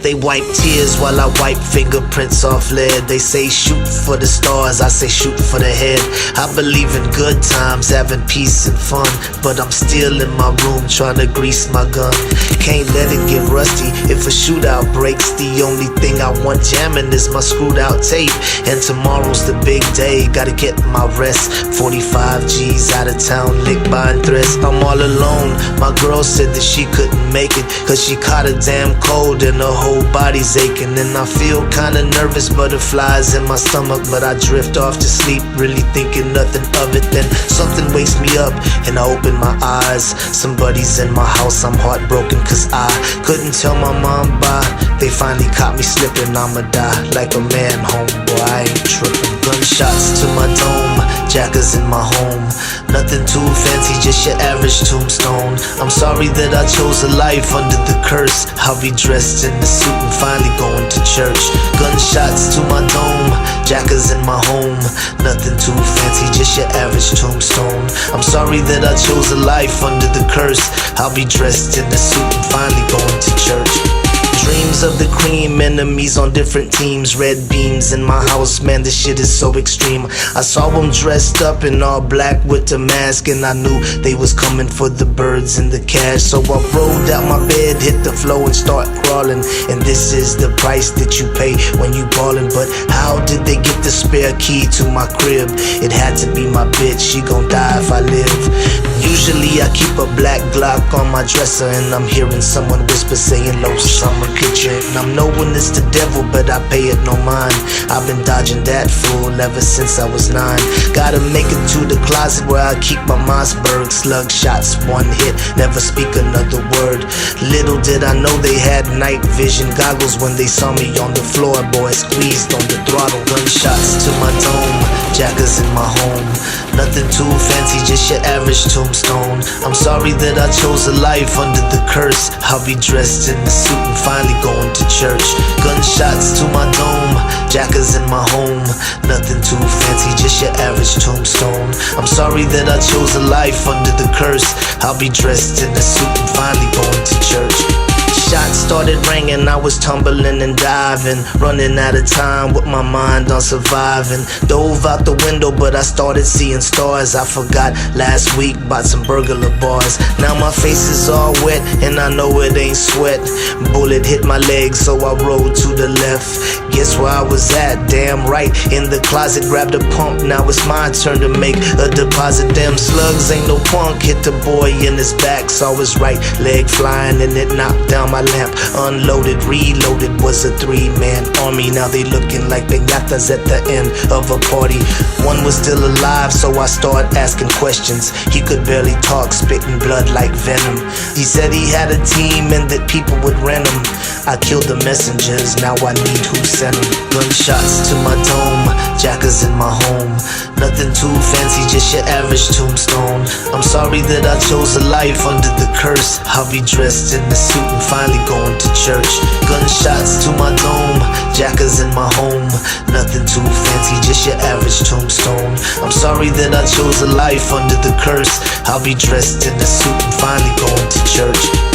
They wipe tears while I wipe fingerprints off lead. They say shoot for the stars, I say shoot for the head. I believe in good times, having peace and fun, but I'm still in my room trying to grease my gun. Can't let it get rusty if a shootout breaks. The only thing I want jamming is my screwed out tape. And tomorrow's the big day, gotta get my rest. 45 G's out of town, licked buying threats. I'm all alone, my girl said that she couldn't make it, cause she caught a damn cold and her whole body's aching. And I feel kinda nervous, butterflies in my stomach, but I drift off to sleep, really thinking nothing of it. Then something wakes me up and I open my eyes. Somebody's in my house, I'm heartbroken cause I couldn't tell my mom bye. They finally caught me slipping, I'ma die like a man, homeboy, I ain't tripping. Gunshots to my dome, jackers in my home. Nothing too fancy, just your average tombstone. I'm sorry that I chose a life under the curse. I'll be dressed in the suit and finally going to church. Gunshots to my dome, jackers in my home. Nothing too fancy, just your average tombstone. I'm sorry that I chose a life under the curse. I'll be dressed in the suit and finally going to church. Dreams of the cream, enemies on different teams. Red beams in my house, man, this shit is so extreme. I saw them dressed up in all black with the mask, and I knew they was coming for the birds and the cash. So I rolled out my bed, hit the floor and start crawling. And this is the price that you pay when you ballin'. But how did they get the spare key to my crib? It had to be my bitch, she gon' die if I live. Usually I keep a black Glock on my dresser, and I'm hearing someone whisper saying low summer kitchen. I'm knowing it's the devil, but I pay it no mind. I've been dodging that fool ever since I was 9. Gotta make it to the closet where I keep my Mossberg. Slug shots, one hit, never speak another word. Little did I know they had night vision goggles when they saw me on the floor, boy, squeezed on the throttle. Gunshots to my dome, jackers in my home. Nothing too fancy, just your average tombstone. I'm sorry that I chose a life under the curse. I'll be dressed in the suit and finally going to church. Gunshots to my dome, jackers in my home. Nothing too fancy, just your average tombstone. I'm sorry that I chose a life under the curse. I'll be dressed in the suit and finally going to church. Shots started ringing, I was tumbling and diving, running out of time with my mind on surviving. Dove out the window, but I started seeing stars. I forgot last week about some burglar bars. Now my face is all wet and I know it ain't sweat. Bullet hit my leg, so I rolled to the left. Guess where I was at? Damn right, in the closet, grabbed a pump. Now it's my turn to make a deposit. Damn slugs ain't no punk. Hit the boy in his back, saw his right leg flying and it knocked down my lamp. Unloaded, reloaded, was a 3-man army. Now they looking like piñatas at the end of a party. One was still alive, so I started asking questions. He could barely talk, spitting blood like venom. He said he had a team and that people would rent him. I killed the messengers, now I need who sent them. Gunshots to my dome, jackers in my home. Nothing too fancy, just your average tombstone. I'm sorry that I chose a life under the curse. I'll be dressed in the suit and finally going to church. Gunshots to my dome, jackers in my home. Nothing too fancy, just your average tombstone. I'm sorry that I chose a life under the curse. I'll be dressed in the suit and finally going to church.